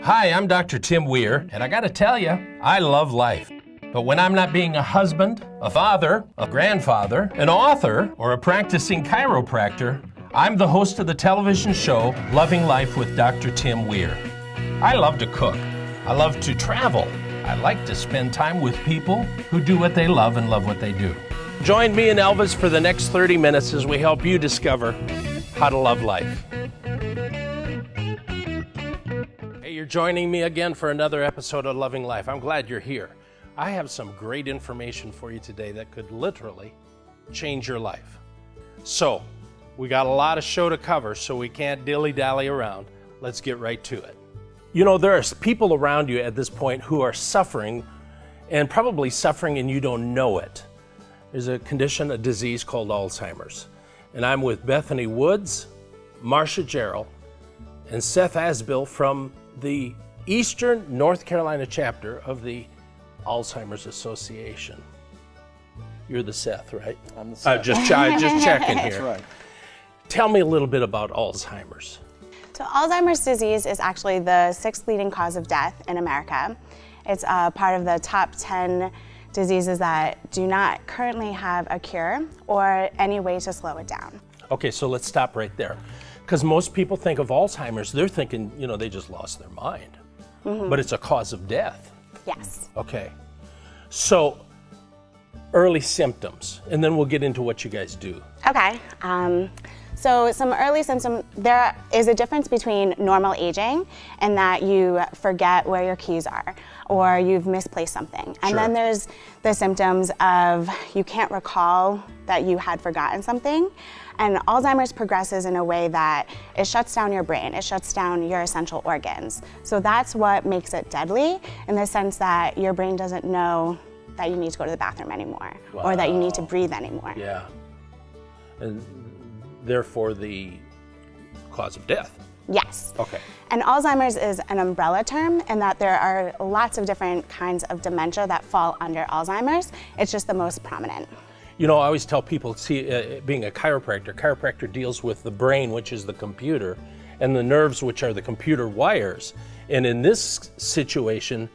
Hi, I'm Dr. Tim Weir, and I gotta tell you, I love life. But when I'm not being a husband, a father, a grandfather, an author, or a practicing chiropractor, I'm the host of the television show Loving Life with Dr. Tim Weir. I love to cook. I love to travel. I like to spend time with people who do what they love and love what they do. Join me and Elvis for the next 30 minutes as we help you discover how to love life. Hey, you're joining me again for another episode of Loving Life. I'm glad you're here. I have some great information for you today that could literally change your life. So, we got a lot of show to cover, so we can't dilly-dally around. Let's get right to it. You know, there are people around you at this point who are suffering, and probably suffering and you don't know it. There's a condition, a disease called Alzheimer's. And I'm with Bethany Woods, Marcia Jarrell, and Seth Asbill from the Eastern North Carolina chapter of the Alzheimer's Association. You're the Seth, right? I'm the Seth. Just checking here. That's right. Tell me a little bit about Alzheimer's. So Alzheimer's disease is actually the 6th leading cause of death in America. It's part of the top 10 diseases that do not currently have a cure or any way to slow it down. Okay, so let's stop right there. Because most people think of Alzheimer's, they're thinking, you know, they just lost their mind. But it's a cause of death. Yes. Okay. So, early symptoms, and then we'll get into what you guys do. Okay. So some early symptoms, there is a difference between normal aging and that you forget where your keys are or you've misplaced something. And then there's the symptoms of you can't recall that you had forgotten something. And Alzheimer's progresses in a way that it shuts down your brain, it shuts down your essential organs. So that's what makes it deadly, in the sense that your brain doesn't know that you need to go to the bathroom anymore or that you need to breathe anymore. Yeah. And therefore the cause of death. Yes. Okay. And Alzheimer's is an umbrella term in that there are lots of different kinds of dementia that fall under Alzheimer's. It's just the most prominent. You know, I always tell people, see, being a chiropractor deals with the brain, which is the computer, and the nerves, which are the computer wires. And in this situation,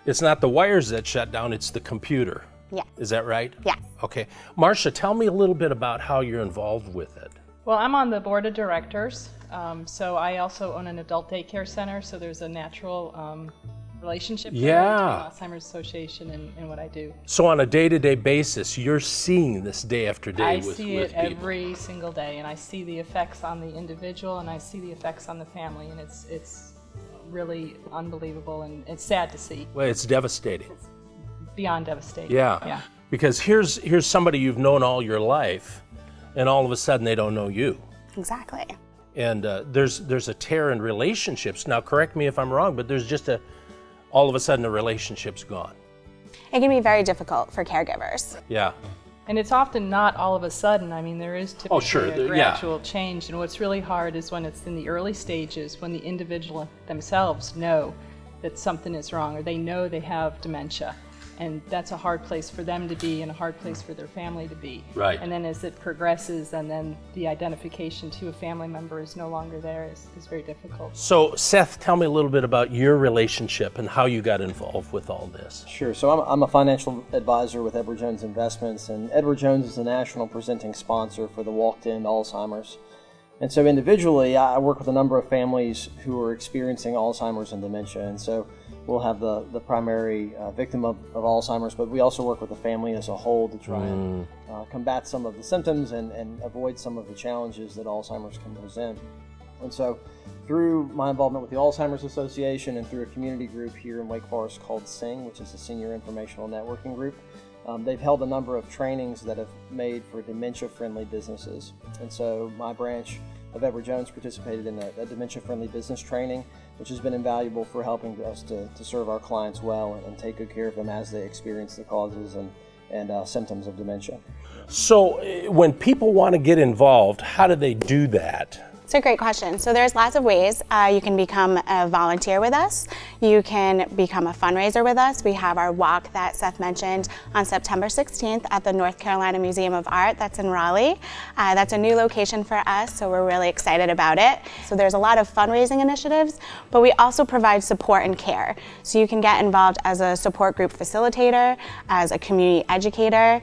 it's not the wires that shut down, it's the computer. Yeah. Is that right? Yes. Okay. Marcia, tell me a little bit about how you're involved with it. Well, I'm on the board of directors, so I also own an adult daycare center, so there's a natural relationship between the Alzheimer's Association and what I do. So on a day-to-day basis, you're seeing this day after day with people. I see it every single day, and I see the effects on the individual, and I see the effects on the family, and it's really unbelievable, and it's sad to see. Well, it's devastating. It's beyond devastating. Yeah. Because here's somebody you've known all your life, and all of a sudden they don't know you. Exactly. And there's a tear in relationships. Now, correct me if I'm wrong, but there's just all of a sudden the relationship's gone. It can be very difficult for caregivers. Yeah. And it's often not all of a sudden. I mean, there is typically a gradual change, and what's really hard is when it's in the early stages, when the individual themselves know that something is wrong, or they know they have dementia. And that's a hard place for them to be and a hard place for their family to be. Right. And then as it progresses and then the identification to a family member is no longer there is very difficult. So Seth, tell me a little bit about your relationship and how you got involved with all this. Sure. So I'm a financial advisor with Edward Jones Investments, and Edward Jones is the national presenting sponsor for the Walked-In Alzheimer's. And so individually, I work with a number of families who are experiencing Alzheimer's and dementia. And so we'll have the primary victim of Alzheimer's, but we also work with the family as a whole to try and combat some of the symptoms and avoid some of the challenges that Alzheimer's can present. And so through my involvement with the Alzheimer's Association and through a community group here in Wake Forest called SING, which is a Senior Informational Networking Group, they've held a number of trainings that have made for dementia-friendly businesses. And so my branch of Edward Jones participated in a dementia-friendly business training, which has been invaluable for helping us to serve our clients well and take good care of them as they experience the causes and symptoms of dementia. So when people want to get involved, how do they do that? It's a great question. So there's lots of ways. You can become a volunteer with us. You can become a fundraiser with us. We have our walk that Seth mentioned on September 16th at the North Carolina Museum of Art. That's in Raleigh. That's a new location for us, so we're really excited about it. So there's a lot of fundraising initiatives, but we also provide support and care. So you can get involved as a support group facilitator, as a community educator.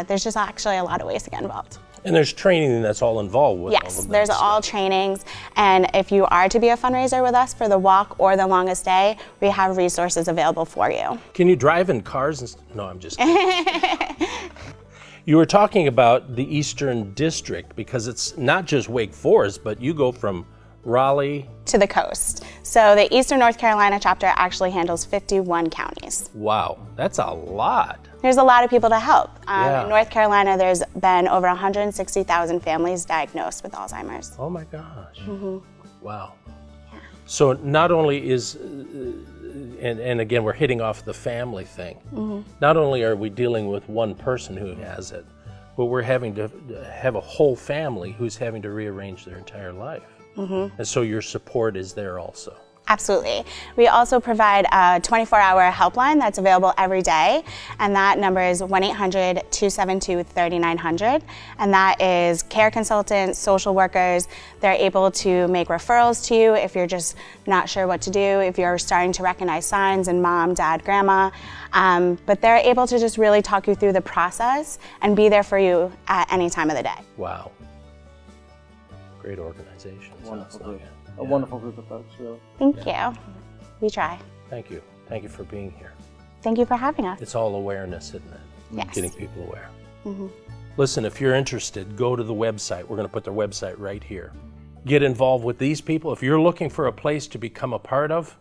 There's just actually a lot of ways to get involved. And there's training that's all involved with all of that. Yes, there's all trainings, and if you are to be a fundraiser with us for the walk or the longest day, we have resources available for you. Can you drive in cars? No, I'm just kidding. You were talking about the Eastern District, because it's not just Wake Forest, but you go from Raleigh to the coast. So the Eastern North Carolina chapter actually handles 51 counties. Wow, that's a lot. There's a lot of people to help. In North Carolina, there's been over 160,000 families diagnosed with Alzheimer's. Oh my gosh. Wow. Yeah. So not only is, and again, we're hitting off the family thing. Not only are we dealing with one person who has it, but we're having to have a whole family who's having to rearrange their entire life. And so your support is there also. Absolutely. We also provide a 24-hour helpline that's available every day, and that number is 1-800-272-3900, and that is care consultants, social workers. They're able to make referrals to you if you're just not sure what to do, if you're starting to recognize signs in mom, dad, grandma, but they're able to just really talk you through the process and be there for you at any time of the day. Wow. Great organization. Wonderful group. A wonderful group of folks, really. Thank you. We try. Thank you. Thank you for being here. Thank you for having us. It's all awareness, isn't it? Yes. Getting people aware. Listen, if you're interested, go to the website. We're going to put their website right here. Get involved with these people. If you're looking for a place to become a part of,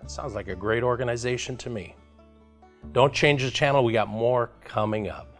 it sounds like a great organization to me. Don't change the channel. We got more coming up.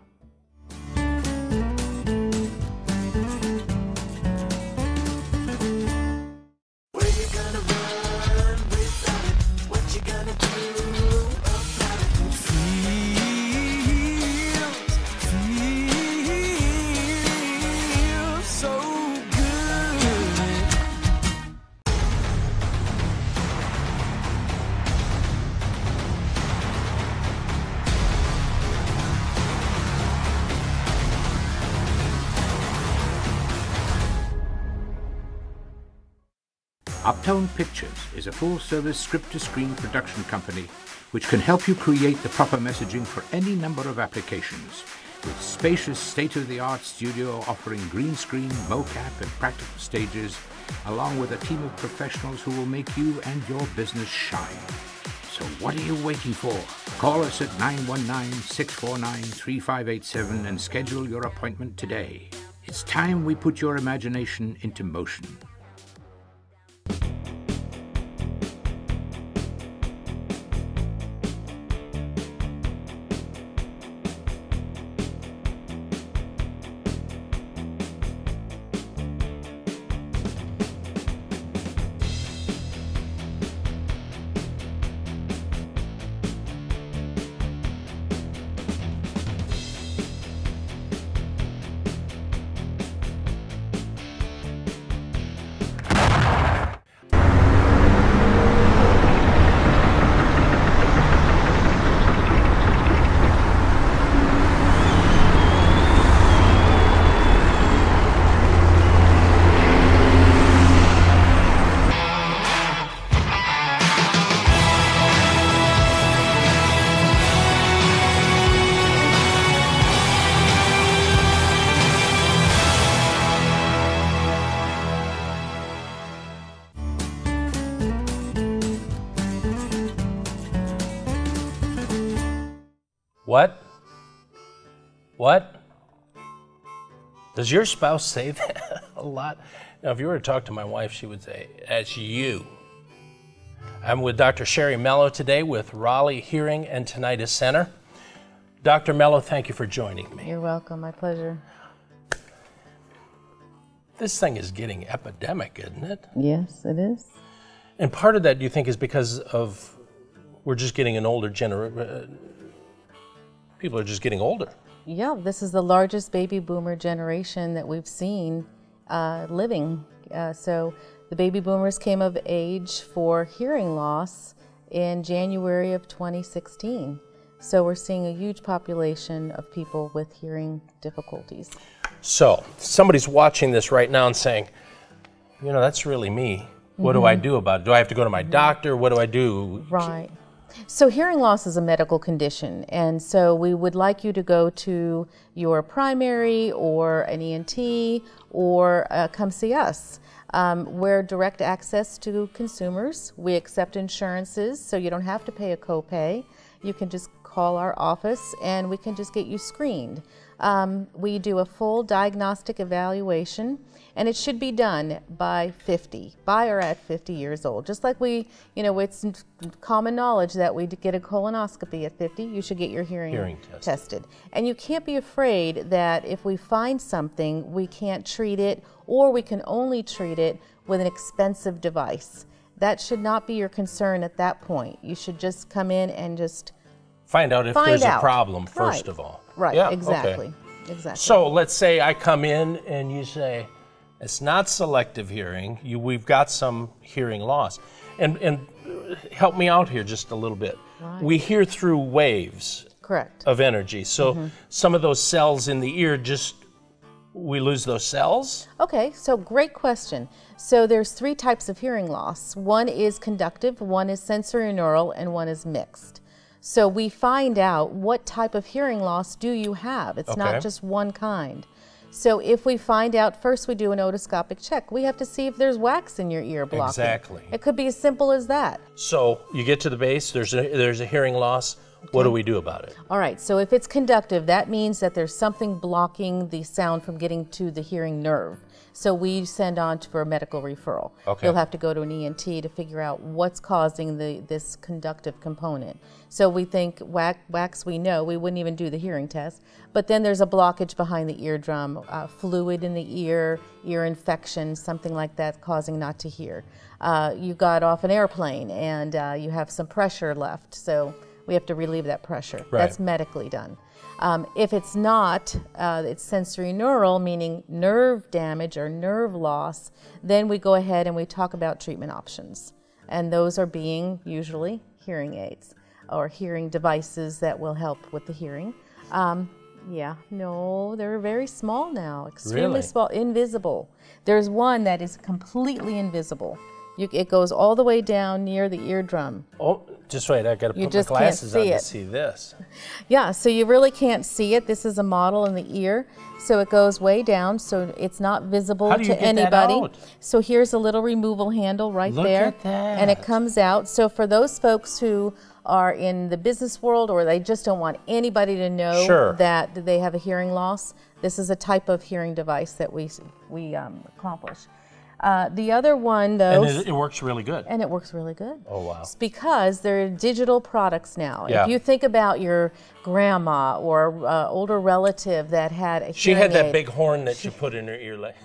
Uptown Pictures is a full-service script-to-screen production company which can help you create the proper messaging for any number of applications, with spacious state-of-the-art studio offering green screen, mocap, and practical stages, along with a team of professionals who will make you and your business shine. So what are you waiting for? Call us at 919-649-3587 and schedule your appointment today. It's time we put your imagination into motion. What? What? Does your spouse say that a lot? Now, if you were to talk to my wife, she would say, "That's you." I'm with Dr. Sheir Mello today with Raleigh Hearing and Tinnitus Center. Dr. Mello, thank you for joining me. You're welcome. My pleasure. This thing is getting epidemic, isn't it? Yes, it is. And part of that, do you think, is because of we're just getting an older generation? People are just getting older. Yeah, this is the largest baby boomer generation that we've seen living. So the baby boomers came of age for hearing loss in January of 2016. So we're seeing a huge population of people with hearing difficulties. So somebody's watching this right now and saying, you know, that's really me. What do I do about it? Do I have to go to my doctor? What do I do? Right. So hearing loss is a medical condition, and so we would like you to go to your primary or an ENT or come see us. We're direct access to consumers. We accept insurances, so you don't have to pay a copay. You can just call our office and we can just get you screened. We do a full diagnostic evaluation, and it should be done by or at 50 years old. Just like it's common knowledge that we get a colonoscopy at 50, you should get your hearing tested. And you can't be afraid that if we find something, we can't treat it, or we can only treat it with an expensive device. That should not be your concern at that point. You should just come in and just find out if there's a problem first of all. Right, yeah, exactly. Okay. Exactly. So let's say I come in and you say, it's not selective hearing, we've got some hearing loss. And help me out here just a little bit. Right. We hear through waves of energy. So some of those cells in the ear we lose those cells? Okay, so great question. So there's 3 types of hearing loss. One is conductive, one is sensorineural, and one is mixed. So we find out what type of hearing loss do you have. It's not just one kind. So if we find out, first we do an otoscopic check. We have to see if there's wax in your ear blocking. Exactly. It could be as simple as that. So you get to the base, there's a hearing loss. What do we do about it? All right, so if it's conductive, that means that there's something blocking the sound from getting to the hearing nerve. So we send on for a medical referral. Okay. You'll have to go to an ENT to figure out what's causing this conductive component. So we think wax, we know, we wouldn't even do the hearing test, but then there's a blockage behind the eardrum, fluid in the ear infection, something like that causing not to hear. You got off an airplane and you have some pressure left, so we have to relieve that pressure. Right. That's medically done. If it's not, it's sensorineural, meaning nerve damage or nerve loss, then we go ahead and we talk about treatment options. And those are being usually hearing aids or hearing devices that will help with the hearing. No, they're very small now, extremely small, invisible. There's one that is completely invisible. It goes all the way down near the eardrum. Oh, just wait, I got to put my glasses on to see this. Yeah, so you really can't see it. This is a model in the ear. So it goes way down, so it's not visible to anybody. That out? So here's a little removal handle right there. Look at that. And it comes out. So for those folks who are in the business world or they just don't want anybody to know that they have a hearing loss, this is a type of hearing device that we accomplish. The other one, though... And it works really good. And it works really good. Oh, wow. It's because they're digital products now. Yeah. If you think about your grandma or older relative that had a hearing She had that aid, big horn that you put in her ear.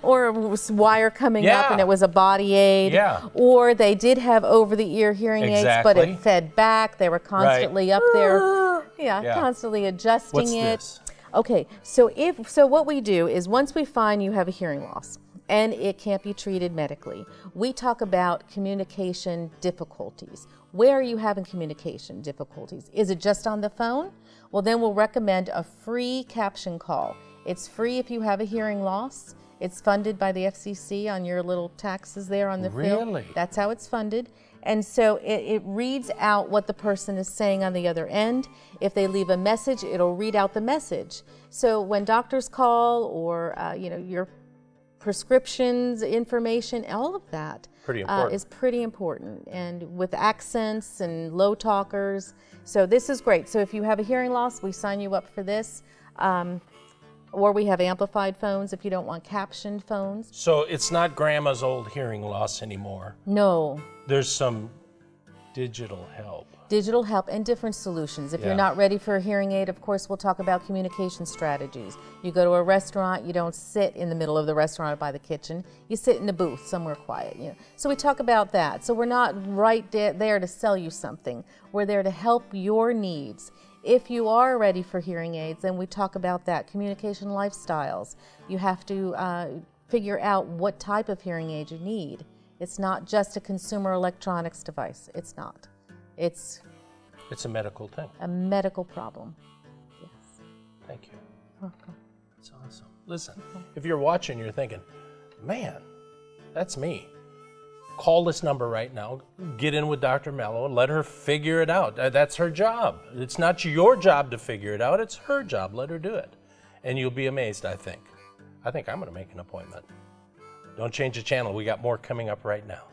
or a wire coming up and it was a body aid. Yeah. Or they did have over-the-ear hearing aids, but it fed back. They were constantly up there. Constantly adjusting it. What's this? Okay, so what we do is once we find you have a hearing loss, and it can't be treated medically, we talk about communication difficulties. Where are you having communication difficulties? Is it just on the phone? Well, then we'll recommend a free caption call. It's free if you have a hearing loss. It's funded by the FCC on your little taxes there on the field. Really? That's how it's funded. And so it reads out what the person is saying on the other end. If they leave a message, it'll read out the message. So when doctors call or your prescriptions, information, all of that is pretty important, and with accents and low talkers. So this is great. So if you have a hearing loss, we sign you up for this. Or we have amplified phones if you don't want captioned phones. So it's not grandma's old hearing loss anymore. No. There's some digital help. Digital help and different solutions. If you're not ready for a hearing aid, of course, we'll talk about communication strategies. You go to a restaurant, you don't sit in the middle of the restaurant or by the kitchen. You sit in a booth somewhere quiet. So we talk about that. So we're not right there to sell you something. We're there to help your needs. If you are ready for hearing aids, then we talk about that. Communication lifestyles. You have to figure out what type of hearing aid you need. It's not just a consumer electronics device. It's not. It's a medical thing. A medical problem. Yes. Thank you. Welcome. That's awesome. Listen, if you're watching, you're thinking, man, that's me. Call this number right now. Get in with Dr. Mello and let her figure it out. That's her job. It's not your job to figure it out. It's her job. Let her do it. And you'll be amazed, I think. I think I'm going to make an appointment. Don't change the channel. We got more coming up right now.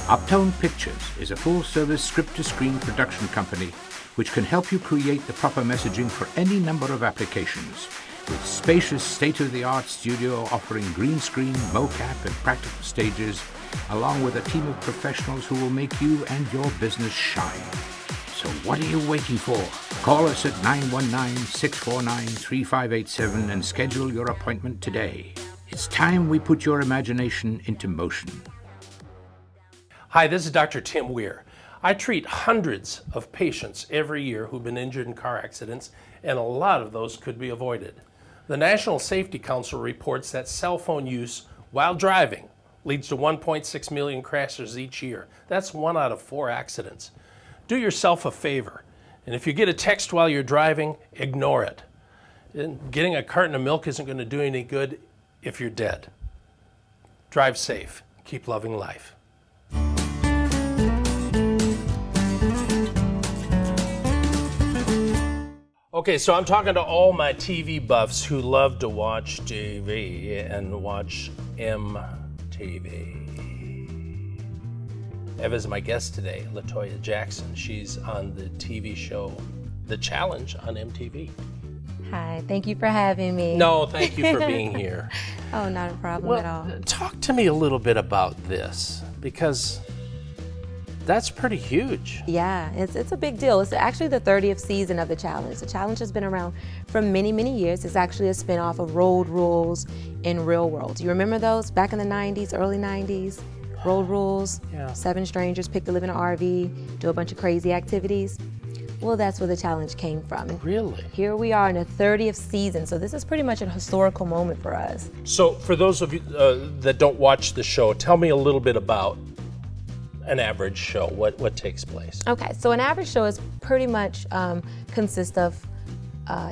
Uptone Pictures is a full-service script-to-screen production company which can help you create the proper messaging for any number of applications, with spacious state-of-the-art studio offering green screen, mocap and practical stages, along with a team of professionals who will make you and your business shine. So what are you waiting for? Call us at 919-649-3587 and schedule your appointment today. It's time we put your imagination into motion. Hi, this is Dr. Tim Weir. I treat hundreds of patients every year who've been injured in car accidents, and a lot of those could be avoided. The National Safety Council reports that cell phone use while driving leads to 1.6 million crashes each year. That's 1 out of 4 accidents. Do yourself a favor, and if you get a text while you're driving, ignore it. And getting a carton of milk isn't going to do any good if you're dead. Drive safe. Keep loving life. Okay, so I'm talking to all my TV buffs who love to watch TV and watch MTV. Eva's my guest today, Latoya Jackson. She's on the TV show The Challenge on MTV. Hi, thank you for having me. No, thank you for being here. Oh, not a problem at all. Talk to me a little bit about this, because that's pretty huge. Yeah, it's a big deal. It's actually the 30th season of The Challenge. The Challenge has been around for many, many years. It's actually a spinoff of Road Rules in Real World. You remember those back in the 90s, early 90s? Road Rules, yeah. 7 strangers pick to live in an RV, do a bunch of crazy activities. Well, that's where The Challenge came from. Really? Here we are in the 30th season, so this is pretty much a historical moment for us. So for those of you that don't watch the show, tell me a little bit about an average show, what takes place. Okay, so an average show is pretty much consists of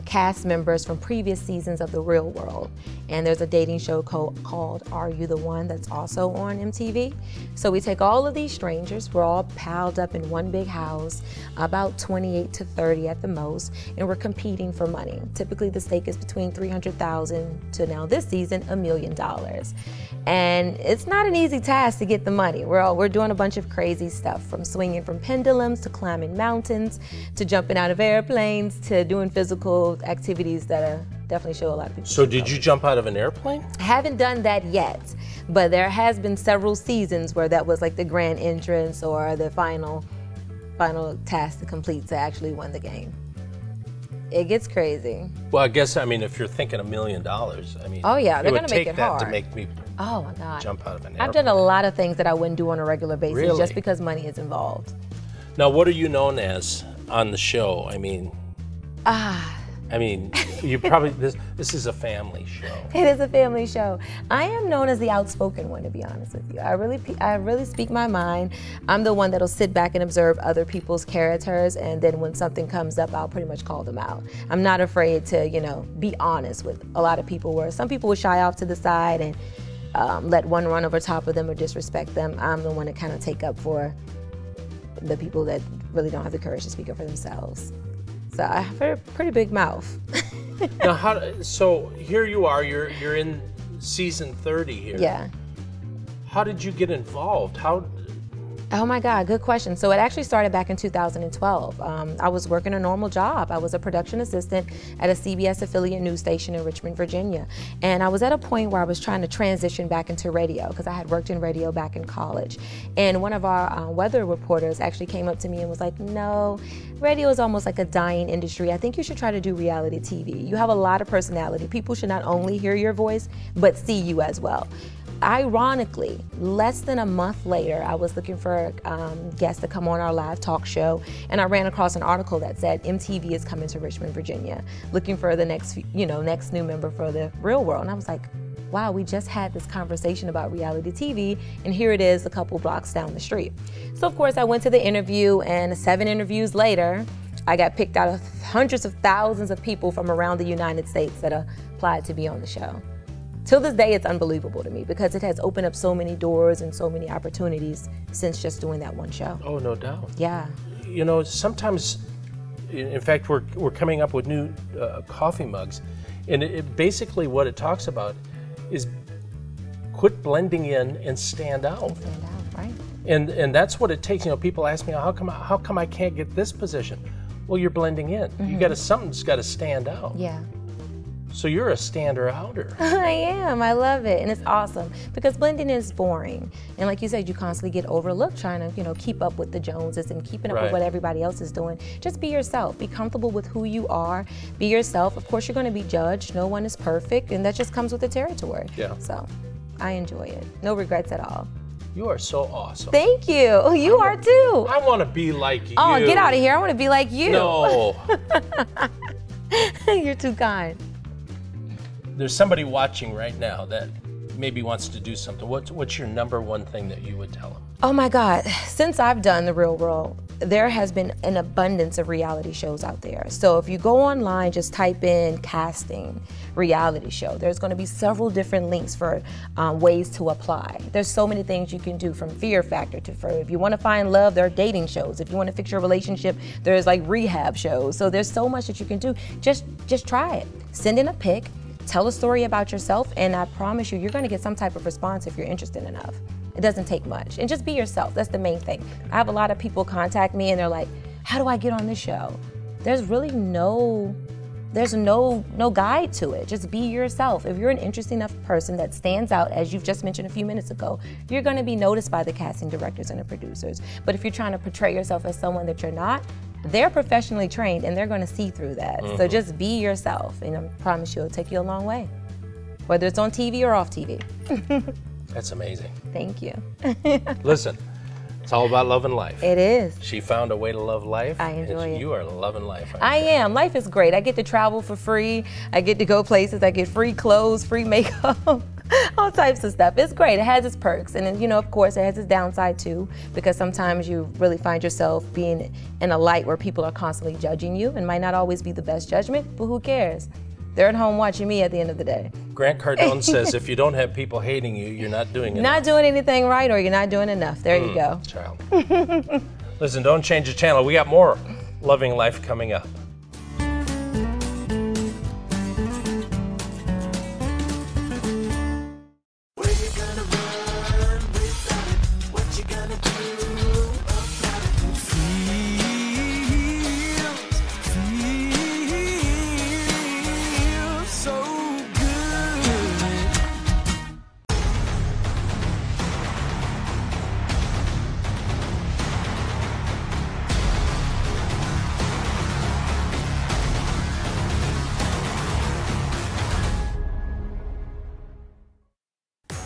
cast members from previous seasons of The Real World. And there's a dating show called Are You the One that's also on MTV. So we take all of these strangers, we're all piled up in one big house, about 28 to 30 at the most, and we're competing for money. Typically the stake is between $300,000 to now this season, $1 million. And it's not an easy task to get the money. We're doing a bunch of crazy stuff, from swinging from pendulums to climbing mountains to jumping out of airplanes to doing physical activities that definitely show a lot of people. So did you jump out of an airplane? I haven't done that yet, but there has been several seasons where that was like the grand entrance or the final task to complete to actually win the game. It gets crazy. Well, I guess, I mean, if you're thinking $1 million, I mean, oh yeah, they're gonna make it hard. To make me oh my God. jump out of an airplane. I've done a lot of things that I wouldn't do on a regular basis, really? Just because money is involved. Now, what are you known as on the show? I mean, I mean, you probably, this is a family show. It is a family show. I am known as the outspoken one, to be honest with you. I really speak my mind. I'm the one that'll sit back and observe other people's characters, and then when something comes up, I'll pretty much call them out. I'm not afraid to, you know, be honest with a lot of people, where some people will shy off to the side and let one run over top of them or disrespect them. I'm the one to kind of take up for the people that really don't have the courage to speak up for themselves. So I have a pretty big mouth. Now, so here you are, you're in season 30 here. Yeah. How did you get involved? Oh my God, good question. So it actually started back in 2012. I was working a normal job. I was a production assistant at a CBS affiliate news station in Richmond, Virginia. And I was at a point where I was trying to transition back into radio, because I had worked in radio back in college. And one of our weather reporters actually came up to me and was like, no, radio is almost like a dying industry. I think you should try to do reality TV. You have a lot of personality. People should not only hear your voice, but see you as well. Ironically, less than a month later, I was looking for guests to come on our live talk show, and I ran across an article that said MTV is coming to Richmond, Virginia, looking for the next new member for the Real World. And I was like, wow, we just had this conversation about reality TV, and here it is a couple blocks down the street. So of course I went to the interview, and 7 interviews later, I got picked out of hundreds of thousands of people from around the United States that applied to be on the show. Till this day, it's unbelievable to me, because it has opened up so many doors and so many opportunities since just doing that one show. Oh, no doubt. Yeah. You know, sometimes, in fact, we're coming up with new coffee mugs, and basically what it talks about is quit blending in and stand out. Stand out, right? And that's what it takes. You know, people ask me, how come I can't get this position? Well, you're blending in. Mm-hmm. Something's got to stand out. Yeah. So you're a stander-outer. I am. I love it, and it's awesome, because blending is boring. And like you said, you constantly get overlooked trying to, keep up with the Joneses and keeping up with what everybody else is doing. Just be yourself. Be comfortable with who you are. Be yourself. Of course, you're going to be judged. No one is perfect, and that just comes with the territory. Yeah. So, I enjoy it. No regrets at all. You are so awesome. Thank you. You are too. I want to be like you. Oh, get out of here. I want to be like you. No. You're too kind. There's somebody watching right now that maybe wants to do something. What's your #1 thing that you would tell them? Oh my God, since I've done the Real World, there has been an abundance of reality shows out there. So if you go online, just type in casting reality show. There's going to be several different links for ways to apply. There's so many things you can do, from Fear Factor to if you want to find love, there are dating shows. If you want to fix your relationship, there's like rehab shows. So there's so much that you can do. Just try it. Send in a pic. Tell a story about yourself, and I promise you, you're going to get some type of response if you're interested enough. It doesn't take much. And just be yourself. That's the main thing. I have a lot of people contact me, and they're like, how do I get on this show? There's really no guide to it. Just be yourself. If you're an interesting enough person that stands out, as you've just mentioned a few minutes ago, you're going to be noticed by the casting directors and the producers. But if you're trying to portray yourself as someone that you're not, they're professionally trained, and they're going to see through that. Mm-hmm. So just be yourself, and I promise you it'll take you a long way, whether it's on TV or off TV. That's amazing. Thank you. Listen, it's all about loving life. It is. She found a way to love life. I enjoy it. You are loving life. I am. Life is great. I get to travel for free. I get to go places. I get free clothes, free makeup. All types of stuff. It's great. It has its perks. And then, of course, it has its downside too, because sometimes you really find yourself being in a light where people are constantly judging you, and might not always be the best judgment, but who cares? They're at home watching me at the end of the day. Grant Cardone says if you don't have people hating you, you're not doing enough. Not doing anything right, or you're not doing enough. There you go. Child. Listen, don't change the channel. We got more Loving Life coming up.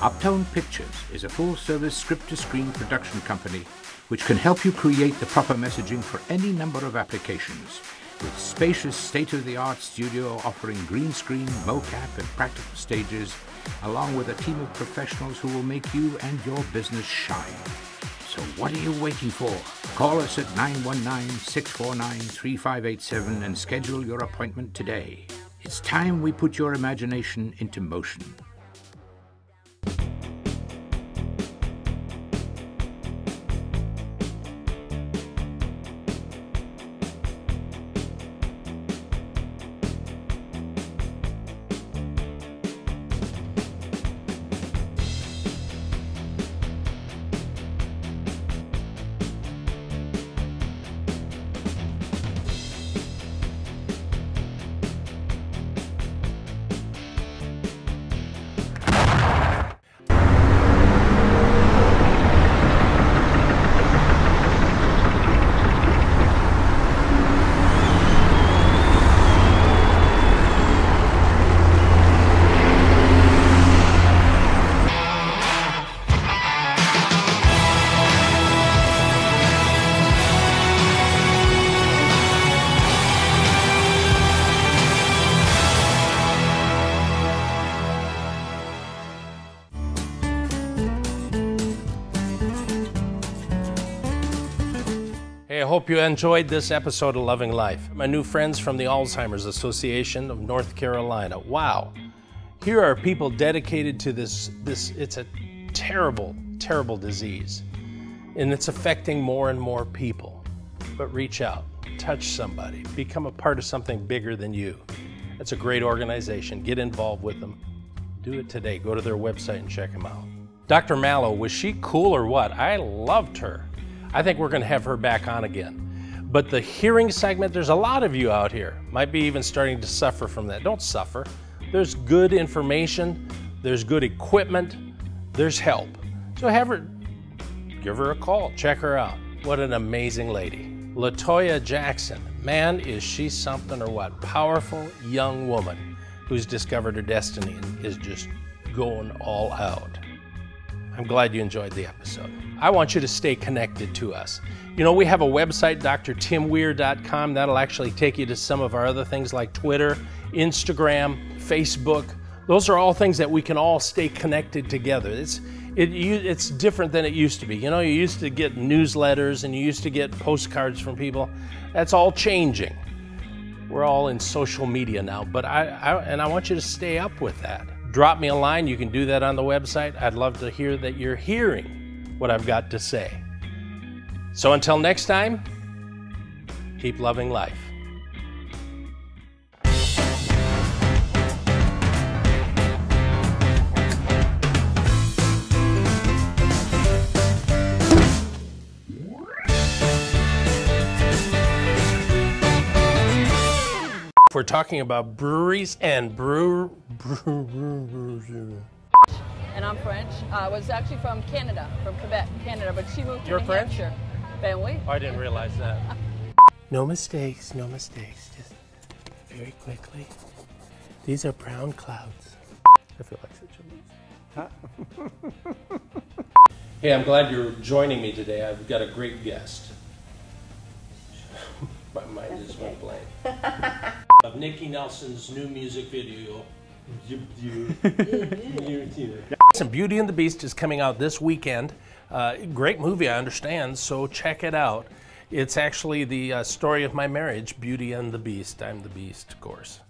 Uptone Pictures is a full-service script-to-screen production company which can help you create the proper messaging for any number of applications, with spacious state-of-the-art studio offering green screen, mocap, and practical stages, along with a team of professionals who will make you and your business shine. So what are you waiting for? Call us at 919-649-3587 and schedule your appointment today. It's time we put your imagination into motion. Hey, I hope you enjoyed this episode of Loving Life. My new friends from the Alzheimer's Association of North Carolina. Wow. Here are people dedicated to this. It's a terrible, terrible disease. And it's affecting more and more people. But reach out, touch somebody, become a part of something bigger than you. It's a great organization. Get involved with them. Do it today. Go to their website and check them out. Dr. Mello, was she cool or what? I loved her. I think we're going to have her back on again. But the hearing segment, there's a lot of you out here. Might be even starting to suffer from that. Don't suffer. There's good information. There's good equipment. There's help. So give her a call. Check her out. What an amazing lady. Latoya Jackson. Man, is she something or what? Powerful young woman who's discovered her destiny and is just going all out. I'm glad you enjoyed the episode. I want you to stay connected to us. You know, we have a website, drtimweir.com. That'll actually take you to some of our other things like Twitter, Instagram, Facebook. Those are all things that we can all stay connected together. It's different than it used to be. You know, you used to get newsletters and you used to get postcards from people. That's all changing. We're all in social media now, but I want you to stay up with that. Drop me a line. You can do that on the website. I'd love to hear that you're hearing what I've got to say. So until next time, keep loving life. If we're talking about breweries and brew. And I'm French. I was actually from Canada, from Quebec, Canada, but she moved to You're New French? Hampshire. Ben oui. Oh, I didn't realize that. No mistakes, no mistakes. Just very quickly. These are brown clouds. I feel like such a loser. Hey, I'm glad you're joining me today. I've got a great guest. My mind just went blank. Of Nikki Nelson's new music video. Some Beauty and the Beast is coming out this weekend. Great movie, I understand, so check it out. It's actually the story of my marriage, Beauty and the Beast. I'm the Beast, of course.